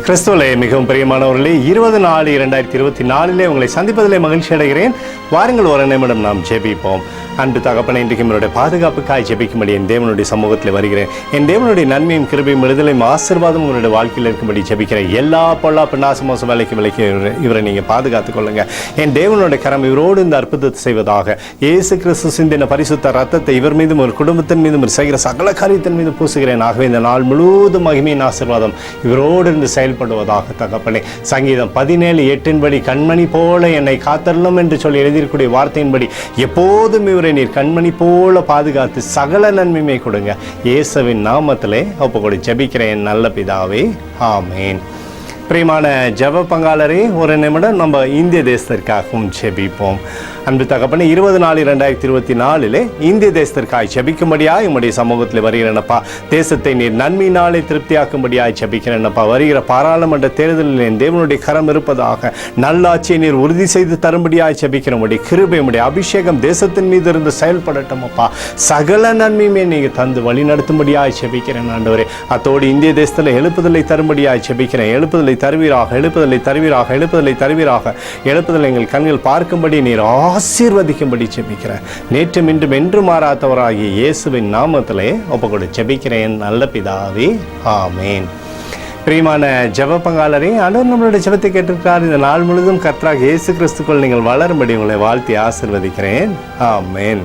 கிறிஸ்துவிலே மிகவும் பிரியமானவர்களே, 20/4/2024 உங்களை சந்திப்பதிலே மகிழ்ச்சி அடைகிறேன். வாருங்கள், ஒரு நிமிடம் நாம் ஜெபிப்போம். அன்று தகப்பனை, இன்றைக்கு என்னுடைய பாதுகாப்புக்காய் ஜெபிக்கும்படி என் தேவனுடைய சமூகத்தில் வருகிறேன். என் தேவனுடைய நன்மையும் கிருபையும் விடுதலையும் ஆசீர்வாதமும் உங்களுடைய வாழ்க்கையில் இருக்கும்படி ஜெபிக்கிறேன். எல்லா பொல்லா பின்னாச மோச விலைக்கு இவரை நீங்கள் பாதுகாத்துக் கொள்ளுங்க. என் தேவனுடைய கரம் இவரோடு இந்த அற்புதத்தை செய்வதாக. இயேசு கிறிஸ்து சிந்தின பரிசுத்த ரத்தத்தை இவர் மீதும் ஒரு குடும்பத்தின் மீதும் செய்கிற சகல காரியத்தின் மீது பூசுகிறேன். ஆகவே இந்த நாள் முழுவதும் மகிமையின் ஆசீர்வாதம் இவரோடு இருந்து செயல்படுவதாக தகப்பனே. சங்கீதம் 17:8 கண்மணி போல என்னை காத்தரலும் என்று சொல்லி எழுதியிருக்கூடிய வார்த்தையின்படி எப்போதும் இவரை நீர் கண்மணி போல பாதுகாத்து சகல நன்மையை கொடுங்க. இயேசுவின் நாமத்திலே ஒப்புக்கொடு ஜெபிக்கிறேன் நல்ல பிதாவே, ஆமேன். பிரியமான ஜெப பங்காளரே, ஒரு நிமிடம் நம்ம இந்திய தேசத்திற்காகவும் ஜெபிப்போம். அன்பு தகப்பனே, 20/4/2024 இந்திய தேசத்திற்காக ஜெபிக்கும்படியாய் உம்முடைய சமூகத்தில் வருகிறேனப்பா. தேசத்தை நீர் நன்மையினாலே திருப்தியாக்கும்படியாய் ஜெபிக்கிறேனப்பா. வருகிற பாராளுமன்ற தேர்தலில் என் தேவனுடைய கரம் இருப்பதாக. நல்லாட்சியை நீர் உறுதி செய்து தரும்படியாய் ஜெபிக்கிறோம். கிருபை உம்முடைய அபிஷேகம் தேசத்தின் மீது இருந்து செயல்படட்டும் அப்பா. சகல நன்மையுமே நீங்கள் தந்து வழி நடத்தும்படியாய் ஜெபிக்கிறேன் ஆண்டவரே. அத்தோடு இந்திய தேசத்தில் எழுப்புதலை தரும்படியாய் ஜெபிக்கிறேன். எழுப்புதலை தருவீராக, எழுப்புதலை தருவீராக, எழுப்புதலை தருவீராக. எழுப்புதலை எங்கள் கண்கள் பார்க்கும்படி நீர் ஆசீர்வதிக்கும்படி ஜெபிக்கிறேன். நேற்றும் இன்றும் என்று மாறாதவராகிய இயேசுவின் நாமத்திலே ஒப்புக்கொடு ஜெபிக்கிறேன் நல்ல பிதாவே, ஆமேன். பிரியமான ஜெப பங்காளரே, ஆண்டவர் நம்மளுடைய ஜெபத்தை கேட்டிருக்கிறார். இந்த நாள் முழுவதும் கர்த்தராகிய இயேசு கிறிஸ்துக்குள் நீங்கள் வளரும்படி உங்களை வாழ்த்தி ஆசீர்வதிக்கிறேன். ஆமேன்.